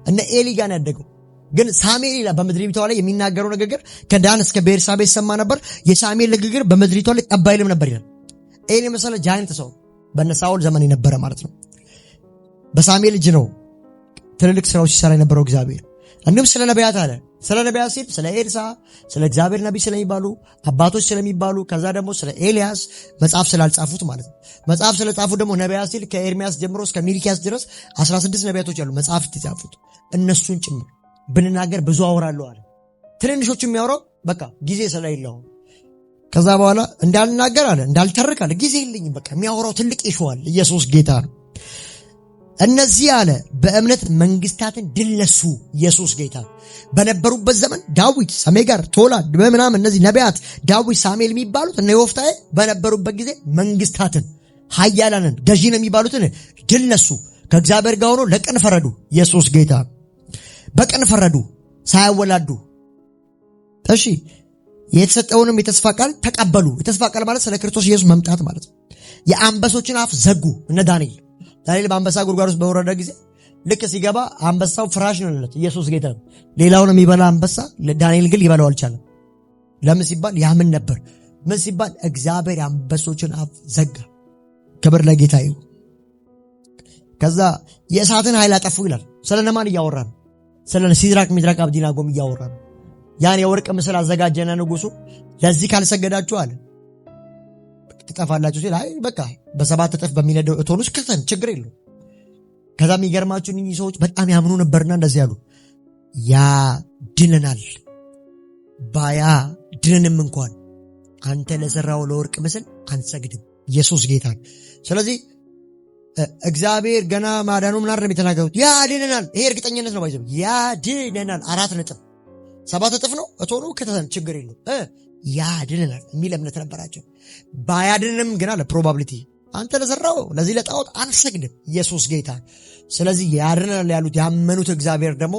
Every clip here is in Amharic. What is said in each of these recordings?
እነ ኤሊ ጋር ያደገው። ግን ሳሙኤል ይላል በምድሪቷ ላይ የሚናገረው ንግግር ከዳን እስከ ቤርሳቤ ይሰማ ነበር። የሳሙኤል ንግግር በምድሪቷ ላይ ጠባይልም ነበር ይላል። ኤሊ መሰለ ጃይንት ሰው በነ ሳኦል ዘመን የነበረ ማለት ነው። በሳሙኤል እጅ ነው ትልልቅ ስራዎች ሲሰራ የነበረው እግዚአብሔር። እንዲሁም ስለ ነቢያት አለ። ስለ ነቢያት ሲል ስለ ኤልሳ፣ ስለ እግዚአብሔር ነቢይ ስለሚባሉ አባቶች ስለሚባሉ፣ ከዛ ደግሞ ስለ ኤልያስ መጽሐፍ ስላልጻፉት ማለት ነው። መጽሐፍ ስለጻፉት ደግሞ ነቢያት ሲል ከኤርሚያስ ጀምሮ እስከ ሚልኪያስ ድረስ 16 ነቢያቶች አሉ መጽሐፍ የተጻፉት። እነሱን ጭምር ብንናገር ብዙ አወራለሁ አለ። ትንንሾቹ የሚያወራው በቃ ጊዜ ስለሌለው ከዛ በኋላ እንዳልናገር አለ፣ እንዳልተርክ አለ። ጊዜ የለኝም በቃ የሚያወራው ትልቅ ይሾዋል። ኢየሱስ ጌታ ነው። እነዚህ አለ በእምነት መንግስታትን ድል ነሱ። ኢየሱስ ጌታ በነበሩበት ዘመን ዳዊት፣ ሰሜጋር፣ ቶላ በምናምን እነዚህ ነቢያት ዳዊት፣ ሳሙኤል የሚባሉት እነ ዮፍታሔ በነበሩበት ጊዜ መንግስታትን ኃያላንን ገዢን የሚባሉትን ድል ነሱ። ከእግዚአብሔር ጋር ሆኖ ለቅን ፈረዱ። ኢየሱስ ጌታ በቅን ፈረዱ ሳያወላዱ። እሺ የተሰጠውንም የተስፋ ቃል ተቀበሉ። የተስፋ ቃል ማለት ስለ ክርስቶስ ኢየሱስ መምጣት ማለት ነው። የአንበሶችን አፍ ዘጉ። እነ ዳንኤል በአንበሳ ጉድጓድ ውስጥ በወረደ ጊዜ ልክ ሲገባ አንበሳው ፍራሽ ነው ለለት። ኢየሱስ ጌታ ነው። ሌላውን የሚበላ አንበሳ ዳንኤል ግን ሊበላው አልቻለም። ለምን ሲባል ያምን ነበር። ምን ሲባል እግዚአብሔር የአንበሶችን አፍ ዘጋ። ክብር ለጌታ ይሁን። ከዛ የእሳትን ኃይል አጠፉ ይላል። ስለነማን እያወራ ነው? ስለ ሲድራቅ ሚድራቅ አብዲናጎም እያወራ ነው። ያን የወርቅ ምስል አዘጋጀና ንጉሱ ለዚህ ካልሰገዳችሁ አለ ትጠፋላችሁ ሲል አይ በቃ በሰባት እጥፍ በሚነደው እቶን ውስጥ ከተን ችግር የለው። ከዛ የሚገርማችሁ እነዚህ ሰዎች በጣም ያምኑ ነበርና እንደዚህ ያሉ ያ ድነናል ባያ ድነንም እንኳን አንተ ለሰራው ለወርቅ ምስል አንሰግድም። ኢየሱስ ጌታ። ስለዚህ እግዚአብሔር ገና ማዳኑ ምን አረም የተናገሩት ያ ድነናል። ይሄ እርግጠኝነት ነው። ባይዘው ያ ድነናል 4 ነጥብ 7 እጥፍ ነው እቶኑ ከተን ችግር የለው ያድነናል የሚል እምነት ነበራቸው። ባያድንም ግን አለ ፕሮባቢሊቲ አንተ ለሰራው ለዚህ ለጣዖት አንሰግድም። ኢየሱስ ጌታ። ስለዚህ ያድነናል ያሉት ያመኑት እግዚአብሔር ደግሞ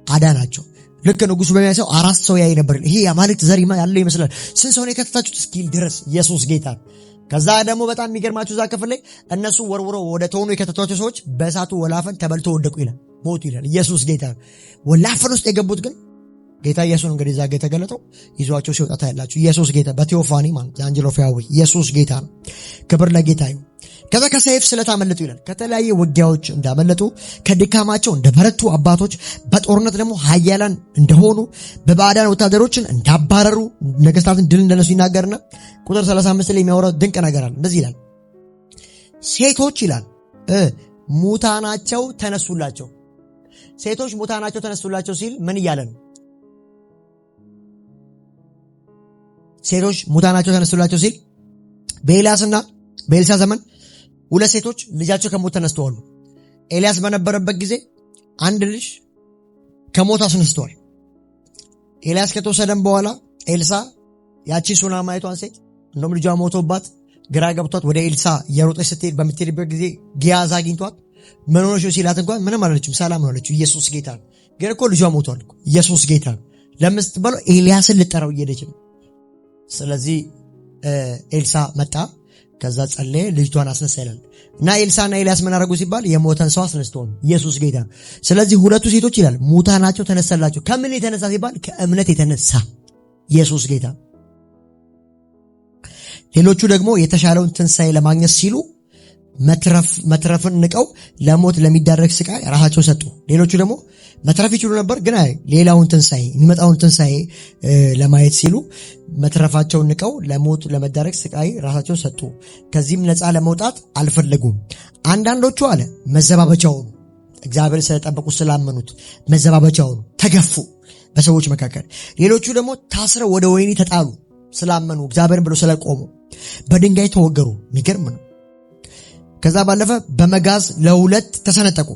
አዳናቸው። ልክ ንጉሱ በሚያሰው 4 ሰው ያይ ነበር። ይሄ የአማልክት ዘር ያለው ይመስላል። ስንት ሰው ነው የከተታችሁት እስኪል ድረስ ኢየሱስ ጌታ። ከዛ ደግሞ በጣም የሚገርማችሁ እዛ ክፍል ላይ እነሱ ወርውረው ወደ ተሆኑ የከተቷቸው ሰዎች በእሳቱ ወላፈን ተበልቶ ወደቁ ይላል፣ ሞቱ ይላል። ኢየሱስ ጌታ። ወላፈን ውስጥ የገቡት ግን ጌታ ኢየሱስ እንግዲህ ዛጋ የተገለጠው ይዟቸው ሲወጣ ታያላችሁ። ኢየሱስ ጌታ በቴዎፋኒ ማለት አንጀል ኦፍ ያህዌ ኢየሱስ ጌታ ነው። ክብር ለጌታ ይሁን። ከዛ ከሰይፍ ስለት አመለጡ ይላል። ከተለያየ ውጊያዎች እንዳመለጡ ከድካማቸው እንደበረቱ አባቶች በጦርነት ደግሞ ኃያላን እንደሆኑ በባዕዳን ወታደሮችን እንዳባረሩ ነገስታትን ድል እንደነሱ ይናገርና ቁጥር 35 ላይ የሚያወራው ድንቅ ነገር አለ። እንደዚህ ይላል ሴቶች ይላል ሙታናቸው ተነሱላቸው። ሴቶች ሙታናቸው ተነሱላቸው ሲል ምን እያለ ነው? ሴቶች ሙታናቸው ተነሱላቸው ሲል በኤልያስና በኤልሳ ዘመን 2 ሴቶች ልጃቸው ከሞት ተነስተዋል። ኤልያስ በነበረበት ጊዜ አንድ ልጅ ከሞት አስነስተዋል። ኤልያስ ከተወሰደም በኋላ ኤልሳ ያቺ ሱናማይቷን ሴት እንደውም ልጇ ሞቶባት ግራ ገብቷት ወደ ኤልሳ እየሮጠች ስትሄድ በምትሄድበት ጊዜ ጊያዝ አግኝቷት ምን ሆነሽ ሲላት እንኳን ምንም አላለችም፣ ሰላም ነው አለችው። ኢየሱስ ጌታ ነው። ግን እኮ ልጇ ሞቷል እኮ። ኢየሱስ ጌታ ነው። ለምስትባለው ኤልያስን ልጠራው እየሄደች ነው። ስለዚህ ኤልሳ መጣ። ከዛ ጸለየ፣ ልጅቷን አስነሳ ይላል። እና ኤልሳና ኤልያስ ምን አደረጉ ሲባል የሞተን ሰው አስነስተው። ኢየሱስ ጌታ። ስለዚህ 2 ሴቶች ይላል ሙታናቸው ተነሳላቸው። ከምን የተነሳ ሲባል ከእምነት የተነሳ። ኢየሱስ ጌታ። ሌሎቹ ደግሞ የተሻለውን ትንሣኤ ለማግኘት ሲሉ መትረፍን ንቀው ለሞት ለሚዳረግ ስቃይ ራሳቸው ሰጡ። ሌሎቹ ደግሞ መትረፍ ይችሉ ነበር፣ ግን ሌላውን ትንሣኤ የሚመጣውን ትንሣኤ ለማየት ሲሉ መትረፋቸውን ንቀው ለሞት ለመዳረግ ስቃይ ራሳቸው ሰጡ። ከዚህም ነፃ ለመውጣት አልፈለጉም። አንዳንዶቹ አለ መዘባበቻው እግዚአብሔር ስለጠበቁ ስላመኑት መዘባበቻው ተገፉ በሰዎች መካከል። ሌሎቹ ደግሞ ታስረው ወደ ወህኒ ተጣሉ ስላመኑ እግዚአብሔርን ብለው ስለቆሙ በድንጋይ ተወገሩ። የሚገርም ነው። ከዛ ባለፈ በመጋዝ ለ2 ተሰነጠቁ።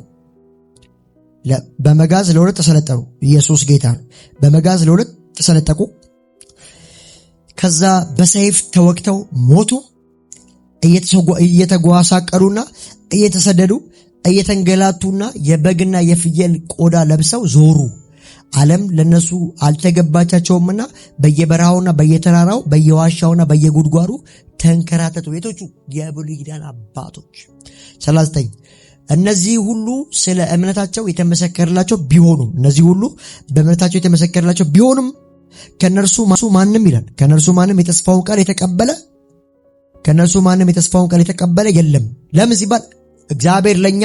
በመጋዝ ለ2 ተሰነጠቁ። ኢየሱስ ጌታ ነው። በመጋዝ ለ2 ተሰነጠቁ። ከዛ በሰይፍ ተወግተው ሞቱ። እየተጓሳቀሉና እየተሰደዱ እየተንገላቱና የበግና የፍየል ቆዳ ለብሰው ዞሩ። ዓለም ለነሱ አልተገባቻቸውምና በየበረሃውና በየተራራው በየዋሻውና በየጉድጓዱ ተንከራተቱ። ቤቶቹ የብሉይ ኪዳን አባቶች 39 እነዚህ ሁሉ ስለ እምነታቸው የተመሰከረላቸው ቢሆኑም ከነርሱ ማንም ይላል ከነርሱ ማንም የተስፋውን ቃል የተቀበለ የለም። ለምን ሲባል እግዚአብሔር ለኛ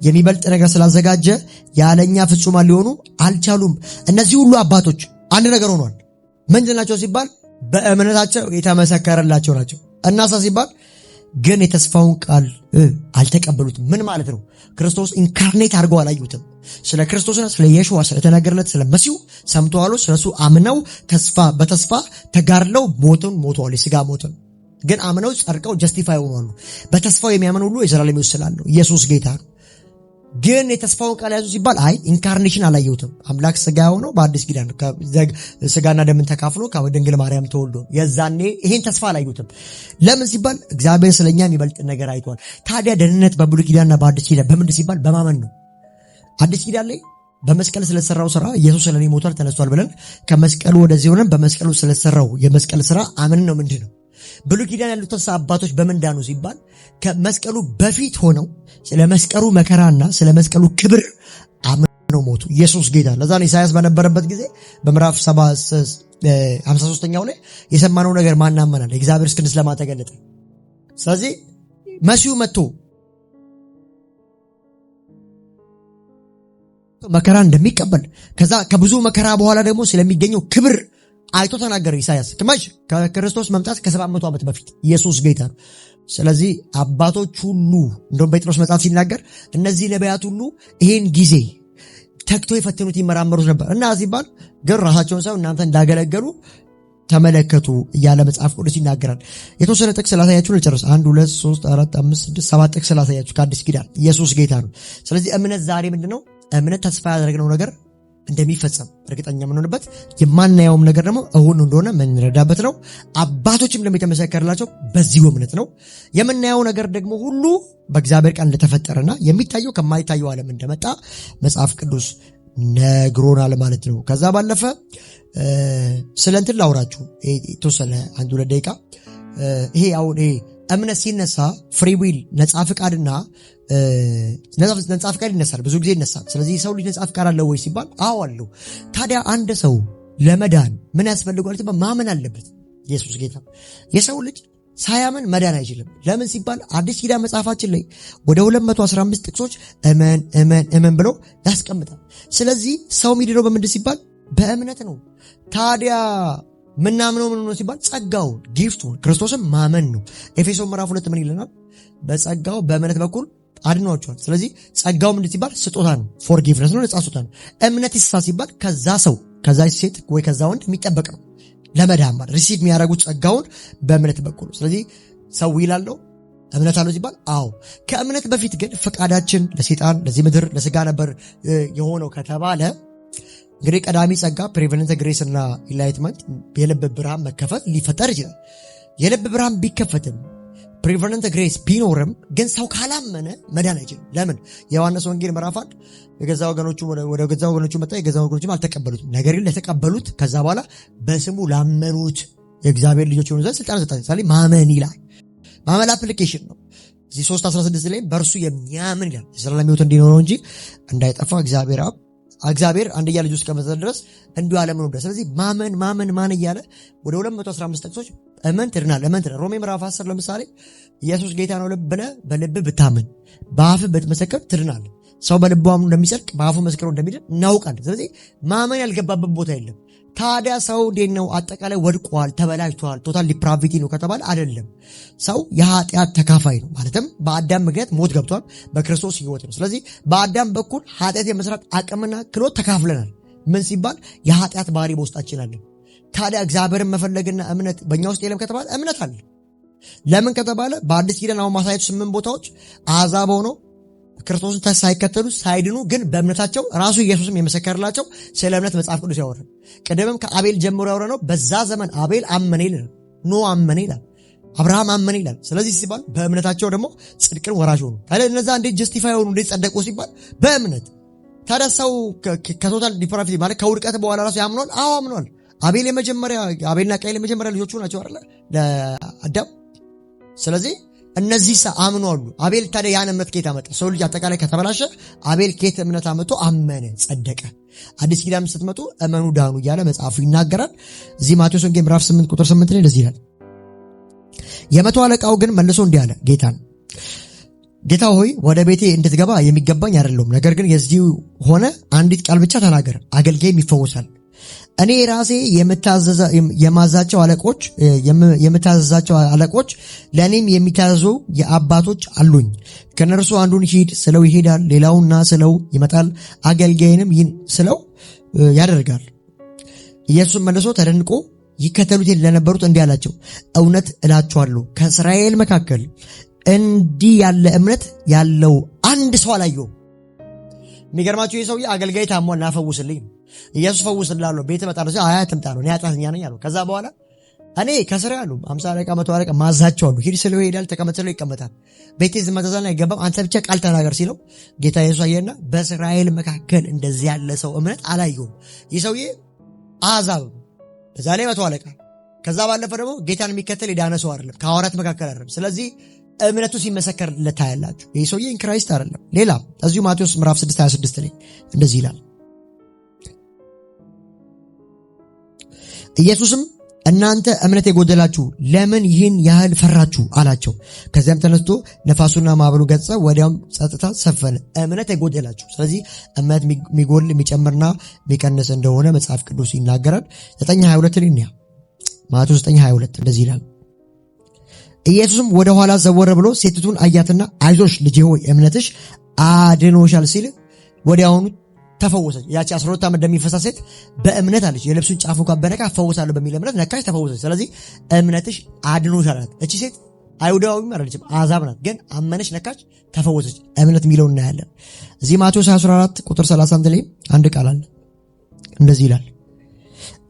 የሚበልጥ ነገር ስላዘጋጀ ያለኛ ፍጹማን ሊሆኑ አልቻሉም። እነዚህ ሁሉ አባቶች አንድ ነገር ሆኗል። ምንድናቸው ሲባል በእምነታቸው የተመሰከረላቸው ናቸው። እናሳ ሲባል ግን የተስፋውን ቃል አልተቀበሉትም። ምን ማለት ነው? ክርስቶስ ኢንካርኔት አድርገው አላዩትም። ስለ ክርስቶስና ስለ ኢየሱስ ስለተነገረለት ስለ መሲሁ ሰምተዋል። ስለሱ አምነው በተስፋ ተጋድለው ሞተዋል። የሥጋ ሞትን ግን አምነው ጸድቀው ጀስቲፋይ ሆኗል። በተስፋው የሚያምን ሁሉ የዘላለም ሕይወት ስላለው ኢየሱስ ጌታ ነው። ግን የተስፋውን ቃል ያዙ ሲባል ኢንካርኔሽን አላየሁትም። አምላክ ሥጋ ሆኖ በአዲስ ኪዳን ሥጋና ደምን ተካፍሎ ከድንግል ማርያም ተወልዶ የዛኔ ይሄን ተስፋ አላየሁትም። ለምን ሲባል እግዚአብሔር ስለኛ የሚበልጥ ነገር አይቷል። ታዲያ ደህንነት በብሉይ ኪዳንና በአዲስ ኪዳን በምንድን ሲባል በማመን ነው። አዲስ ኪዳን ላይ በመስቀል ስለተሰራው ስራ ኢየሱስ ስለኔ ሞቷል ተነስቷል ብለን ከመስቀሉ ወደዚህ ሆነን በመስቀሉ ስለተሰራው የመስቀል ስራ አመን ነው። ምንድን ነው ብሉይ ኪዳን ያሉት አባቶች በምን ዳኑ ሲባል ከመስቀሉ በፊት ሆነው ስለ መስቀሉ መከራና ስለ መስቀሉ ክብር አምነው ሞቱ። ኢየሱስ ጌታ። ለዛ ነው ኢሳይያስ በነበረበት ጊዜ በምዕራፍ 53ኛው ላይ የሰማነው ነገር ማናመናል የእግዚአብሔር እስክንድስ ለማተገለጠ። ስለዚህ መሲሁ መጥቶ መከራ እንደሚቀበል ከዛ ከብዙ መከራ በኋላ ደግሞ ስለሚገኘው ክብር አይቶ ተናገረ ኢሳይያስ ከክርስቶስ መምጣት ከ700 ዓመት በፊት። ኢየሱስ ጌታ ነው። ስለዚህ አባቶች ሁሉ እንደውም ጴጥሮስ መጽሐፍ ሲናገር እነዚህ ነቢያት ሁሉ ይሄን ጊዜ ተግቶ የፈተኑት ይመራመሩት ነበር እና ሲባል ግን ራሳቸውን ሰው እናንተ እንዳገለገሉ ተመለከቱ እያለ መጽሐፍ ቅዱስ ይናገራል። የተወሰነ ጥቅስ ላሳያችሁ ልጨርስ። 1 2 3 4 5 6 7 ጥቅስ ላሳያችሁ ከአዲስ ኪዳን። ኢየሱስ ጌታ ነው። ስለዚህ እምነት ዛሬ ምንድነው? እምነት ተስፋ ያደረግነው ነገር እንደሚፈጸም እርግጠኛ የምንሆንበት የማናየውም ነገር ደግሞ እውን እንደሆነ የምንረዳበት ነው። አባቶችም እንደሚተመሰከርላቸው በዚሁ እምነት ነው። የምናየው ነገር ደግሞ ሁሉ በእግዚአብሔር ቃል እንደተፈጠረና የሚታየው ከማይታየው ዓለም እንደመጣ መጽሐፍ ቅዱስ ነግሮናል ማለት ነው። ከዛ ባለፈ ስለ እንትን ላውራችሁ የተወሰነ 1-2 ደቂቃ። ይሄ አሁን እምነት ሲነሳ ፍሪ ዊል ነጻ ፍቃድና ነጻ ፍቃድ ይነሳል። ብዙ ጊዜ ይነሳል። ስለዚህ ሰው ልጅ ነጻ ፍቃድ አለው ወይ ሲባል አዎ አለው። ታዲያ አንድ ሰው ለመዳን ምን ያስፈልገዋል ሲባል ማመን አለበት። ኢየሱስ ጌታ። የሰው ልጅ ሳያመን መዳን አይችልም። ለምን ሲባል አዲስ ኪዳን መጽሐፋችን ላይ ወደ 215 ጥቅሶች እመን ብለው ያስቀምጣል። ስለዚህ ሰው የሚድነው በምንድን ሲባል በእምነት ነው። ታዲያ ምናምነው ምን ነው ሲባል ጸጋው ጊፍቱን ክርስቶስን ማመን ነው። ኤፌሶን ምዕራፍ 2 ምን ይለናል? በጸጋው በእምነት በኩል አድኗቸዋል። ስለዚህ ጸጋው ምንድን ሲባል ስጦታ ነው። ፎርጊቭነስ ነው፣ ነጻ ስጦታ ነው። እምነት ይሳ ሲባል ከዛ ሰው ከዛ ሴት ወይ ከዛ ወንድ የሚጠበቅ ነው። ለመዳን ማለት ሪሲቭ የሚያደርጉት ጸጋውን በእምነት በኩል። ስለዚህ ሰው ይላለው እምነት አለው ሲባል አዎ። ከእምነት በፊት ግን ፈቃዳችን ለሰይጣን ለዚህ ምድር ለስጋ ነበር የሆነው ከተባለ እንግዲህ ቀዳሚ ጸጋ ፕሪቨንት ግሬስ እና ኢንላይትመንት የልብ ብርሃን መከፈት ሊፈጠር ይችላል። የልብ ብርሃን ቢከፈትም ፕሪቨንት ግሬስ ቢኖርም ግን ሰው ካላመነ መዳን አይችልም። ለምን? የዮሐንስ ወንጌል ምዕራፍ 1 የገዛ ወገኖቹ ወደ ገዛ ወገኖቹ መጣ፣ የገዛ ወገኖቹም አልተቀበሉትም። ነገር ግን ለተቀበሉት ከዛ በኋላ በስሙ ላመኑት የእግዚአብሔር ልጆች የሆኑ ዘንድ ስልጣን ሰጣቸው። ስለዚህ ማመን ይላል። ማመን አፕሊኬሽን ነው። እዚህ 3:16 ላይ በእርሱ የሚያምን ይላል የዘላለም ሕይወት እንዲኖረው እንጂ እንዳይጠፋ እግዚአብሔር አንድያ ልጁ እስከመሰጠት ድረስ እንዲሁ ዓለምን ወደደ። ስለዚህ ማመን እያለ ወደ 215 ጥቅሶች እመን ትድናለህ። ሮሜ ምዕራፍ 10 ለምሳሌ ኢየሱስ ጌታ ነው ብለህ በልብህ ብታምን በአፍህ ብትመሰክር ትድናለህ። ሰው በልቡ አምኖ እንደሚጸድቅ በአፉ መስክሮ እንደሚድን እናውቃለን። ስለዚህ ማመን ያልገባበት ቦታ የለም። ታዲያ ሰው እንዴት ነው? አጠቃላይ ወድቋል፣ ተበላሽቷል፣ ቶታል ዲፕራቪቲ ነው ከተባለ አይደለም። ሰው የኃጢአት ተካፋይ ነው። ማለትም በአዳም ምክንያት ሞት ገብቷል፣ በክርስቶስ ሕይወት ነው። ስለዚህ በአዳም በኩል ኃጢአት የመስራት አቅምና ክሎት ተካፍለናል። ምን ሲባል የኃጢአት ባህሪ በውስጣችን አለ። ታዲያ እግዚአብሔርን መፈለግና እምነት በእኛ ውስጥ የለም ከተባለ እምነት አለ። ለምን ከተባለ በአዲስ ኪዳን አሁን ማሳየቱ 8 ቦታዎች አሕዛብ ሆነው ክርስቶስን ሳይከተሉ ሳይድኑ ግን በእምነታቸው ራሱ ኢየሱስም የመሰከረላቸው ስለ እምነት መጽሐፍ ቅዱስ ያወራል። ቀደምም ከአቤል ጀምሮ ያወራነው በዛ ዘመን አቤል አመነ ይላል፣ ኖህ አመነ ይላል፣ አብርሃም አመነ ይላል። ስለዚህ ሲባል በእምነታቸው ደግሞ ጽድቅን ወራሽ ሆኑ። ታዲያ እነዛ እንዴት ጀስቲፋይ ሆኑ? እንዴት ጸደቁ ሲባል በእምነት። ታዲያ ሰው ከቶታል ዲፕራቪቲ ማለት ከውድቀት በኋላ ራሱ ያምኗል። አዎ አምኗል። አቤልና ቃየል የመጀመሪያ ልጆቹ ናቸው አይደል ለአዳም። ስለዚህ እነዚህ አምነዋል። አቤል ታዲያ ያን እምነት ከየት አመጣ? ሰው ልጅ አጠቃላይ ከተበላሸ አቤል ከየት እምነት አመጣ? አመነ፣ ጸደቀ። አዲስ ኪዳን ስትመጡ እመኑ ዳኑ እያለ መጽሐፉ ይናገራል። እዚህ ማቴዎስ ወንጌል ምዕራፍ 8 ቁጥር 8 ላይ እንደዚህ ይላል። የመቶ አለቃው ግን መልሶ እንዲህ አለ ጌታን፣ ጌታ ሆይ ወደ ቤቴ እንድትገባ የሚገባኝ አይደለሁም። ነገር ግን የዚህ ሆነ አንዲት ቃል ብቻ ተናገር፣ አገልጋይም ይፈወሳል። እኔ ራሴ የምታዘዛቸው አለቆች ለእኔም የሚታዘዙ የአባቶች አሉኝ። ከነርሱ አንዱን ሂድ ስለው ይሄዳል፣ ሌላውና ስለው ይመጣል፣ አገልጋይንም ይህን ስለው ያደርጋል። ኢየሱስም መልሶ ተደንቆ ይከተሉት ለነበሩት እንዲህ አላቸው፣ እውነት እላችኋለሁ ከእስራኤል መካከል እንዲህ ያለ እምነት ያለው አንድ ሰው አላየሁም። የሚገርማችሁ ይህ ሰውዬ አገልጋይ ታሟል ና ፈውስልኝ፣ ኢየሱስ ፈውስላለሁ፣ ቤት እመጣለሁ፣ አያ ትምጣ ነው፣ እኔ ኃጢአተኛ ነኝ አለው። ከዛ በኋላ እኔ ከስራ ያሉ 50 አለቃ 100 አለቃ ማዛቸዋለሁ፣ ሂድ ስለው ይሄዳል፣ ተቀመጥ ስለው ይቀመጣል፣ ቤቴ ዝመተዛና አይገባም፣ አንተ ብቻ ቃል ተናገር ሲለው ጌታ ኢየሱስ አየና በእስራኤል መካከል እንደዚህ ያለ ሰው እምነት አላየሁም። ይህ ሰውዬ አሕዛብ በዛ ላይ 100 አለቃ፣ ከዛ ባለፈ ደግሞ ጌታን የሚከተል የዳነ ሰው አይደለም፣ ከሐዋርያት መካከል አይደለም። ስለዚህ እምነቱ ሲመሰከርለት ታያላችሁ። ይህ ሰውዬ ኢንክራይስት አይደለም። ሌላ እዚሁ ማቴዎስ ምዕራፍ 6:26 ላይ እንደዚህ ይላል፣ ኢየሱስም እናንተ እምነት የጎደላችሁ ለምን ይህን ያህል ፈራችሁ አላቸው። ከዚያም ተነስቶ ነፋሱና ማዕበሉ ገሰጸ፣ ወዲያውም ጸጥታ ሰፈነ። እምነት የጎደላችሁ። ስለዚህ እምነት የሚጎል የሚጨምርና የሚቀንስ እንደሆነ መጽሐፍ ቅዱስ ይናገራል። 9:22 ላይ ማቴዎስ 9:22 እንደዚህ ይላል፣ ኢየሱስም ወደ ኋላ ዘወር ብሎ ሴቲቱን አያትና አይዞሽ ልጄ ሆይ እምነትሽ አድኖሻል ሲል ወዲያውኑ ተፈወሰች። ያቺ 12 ዓመት እንደሚፈሳ ሴት በእምነት አለች፣ የልብሱን ጫፍ እንኳን በነካ እፈወሳለሁ በሚል እምነት ነካች፣ ተፈወሰች። ስለዚህ እምነትሽ አድኖሻል አላት። እቺ ሴት አይሁዳዊም አይደለችም፣ አሕዛብ ናት፣ ግን አመነች፣ ነካች፣ ተፈወሰች። እምነት የሚለውን እናያለን። እዚህ ማቴዎስ 14 ቁጥር 31 ላይ አንድ ቃል አለ፣ እንደዚህ ይላል፣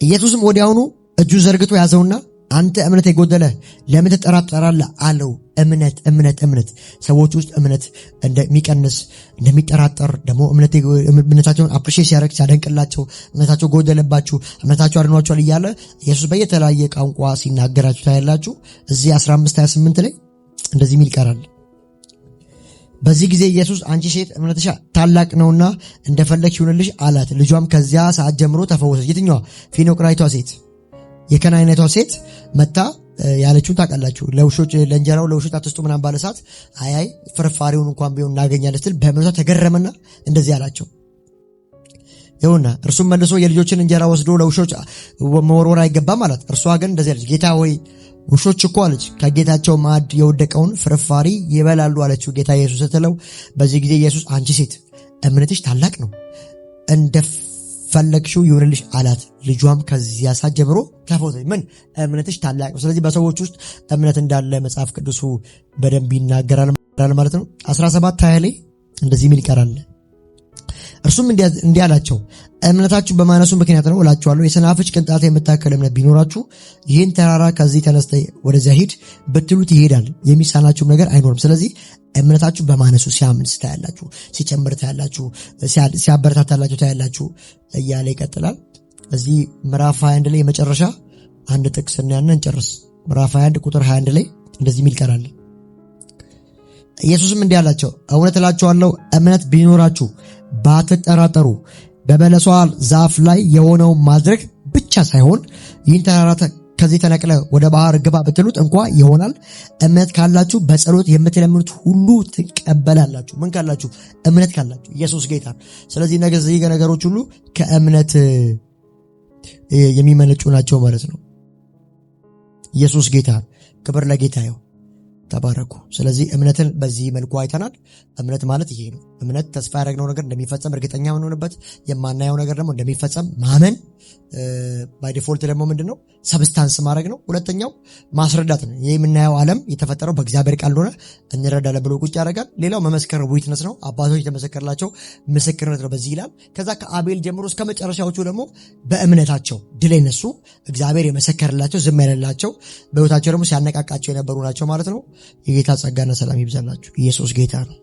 ኢየሱስም ወዲያውኑ እጁ ዘርግቶ ያዘውና አንተ እምነት የጎደለ ለምን ትጠራጠራለህ አለው። እምነት ሰዎች ውስጥ እምነት እንደሚቀንስ እንደሚጠራጠር ደግሞ እምነታቸውን አፕሪሺየት ሲያደርግ ሲያደንቅላቸው እምነታቸው ጎደለባችሁ እምነታቸው አድኗቸዋል እያለ ኢየሱስ በየተለያየ ቋንቋ ሲናገራችሁ ታያላችሁ። እዚህ 15:28 ላይ እንደዚህ የሚል ይቀራል። በዚህ ጊዜ ኢየሱስ አንቺ ሴት እምነትሽ ታላቅ ነውና እንደፈለግሽ ይሁንልሽ አላት። ልጇም ከዚያ ሰዓት ጀምሮ ተፈወሰች። የትኛዋ? ፊኖቅራይቷ ሴት፣ የከናይነቷ ሴት መታ ያለችውን ታውቃላችሁ። ለውሾች ለእንጀራው ለውሾች አትስጡ ምናምን ባለ ሰዓት አይ ፍርፋሪውን እንኳን ቢሆን እናገኛለን ስትል በእምነቷ ተገረመና እንደዚህ አላቸው። ይሁንና እርሱም መልሶ የልጆችን እንጀራ ወስዶ ለውሾች መወርወር አይገባም አላት። እርሷ ግን እንደዚህ አለች፣ ጌታ ሆይ ውሾች እኮ አለች ከጌታቸው ማዕድ የወደቀውን ፍርፋሪ ይበላሉ አለችው። ጌታ ኢየሱስ ስትለው በዚህ ጊዜ ኢየሱስ አንቺ ሴት እምነትሽ ታላቅ ነው እንደፈለግሽው ይሁንልሽ አላት። ልጇም ከዚያ ሰዓት ጀምሮ ተፈወሰች። ምን? እምነትሽ ታላቅ ነው። ስለዚህ በሰዎች ውስጥ እምነት እንዳለ መጽሐፍ ቅዱሱ በደንብ ይናገራል ማለት ነው። 17:20 ላይ እንደዚህ የሚል ይቀራል። እርሱም እንዲህ አላቸው፣ እምነታችሁ በማነሱ ምክንያት ነው እላችኋለሁ። የሰናፍጭ ቅንጣት የምታክል እምነት ቢኖራችሁ ይህን ተራራ ከዚህ ተነስተ ወደዚያ ሂድ ብትሉት ይሄዳል፣ የሚሳናችሁም ነገር አይኖርም። ስለዚህ እምነታችሁ በማነሱ ሲያምንስ ታያላችሁ፣ ሲጨምር ታያላችሁ፣ ሲያበረታታላችሁ ታያላችሁ እያለ ይቀጥላል። እዚህ ምዕራፍ 21 ላይ የመጨረሻ አንድ ጥቅስ እናያለን እንጨርስ። ምዕራፍ 21 ቁጥር 21 ላይ እንደዚህ የሚል ይቀራል። ኢየሱስም እንዲህ አላቸው፣ እውነት እላችኋለሁ እምነት ቢኖራችሁ ባትጠራጠሩ በበለሷ ዛፍ ላይ የሆነው ማድረግ ብቻ ሳይሆን ይህን ተራራ ከዚህ ተነቅለ ወደ ባህር ግባ ብትሉት እንኳ ይሆናል። እምነት ካላችሁ በጸሎት የምትለምኑት ሁሉ ትቀበላላችሁ። ምን ካላችሁ? እምነት ካላችሁ። ኢየሱስ ጌታ። ስለዚህ እነዚህ ነገሮች ሁሉ ከእምነት የሚመነጩ ናቸው ማለት ነው። ኢየሱስ ጌታ። ክብር ለጌታ ይሁን። ተባረኩ። ስለዚህ እምነትን በዚህ መልኩ አይተናል። እምነት ማለት ይሄ ነው። እምነት ተስፋ ያደረግነው ነገር እንደሚፈጸም እርግጠኛ የምንሆንበት፣ የማናየው ነገር ደግሞ እንደሚፈጸም ማመን። ባይ ዲፎልት ደግሞ ምንድነው? ሰብስታንስ ማድረግ ነው። ሁለተኛው ማስረዳት ነው። ይህ የምናየው ዓለም የተፈጠረው በእግዚአብሔር ቃል እንደሆነ እንረዳለን ብሎ ቁጭ ያደርጋል። ሌላው መመስከር ዊትነስ ነው። አባቶች የተመሰከረላቸው ምስክርነት ነው። በዚህ ይላል። ከዛ ከአቤል ጀምሮ እስከ መጨረሻዎቹ ደግሞ በእምነታቸው ድል የነሱ እግዚአብሔር የመሰከረላቸው ዝም ያለላቸው በሕይወታቸው ደግሞ ሲያነቃቃቸው የነበሩ ናቸው ማለት ነው። የጌታ ጸጋና ሰላም ይብዛላችሁ። ኢየሱስ ጌታ ነው።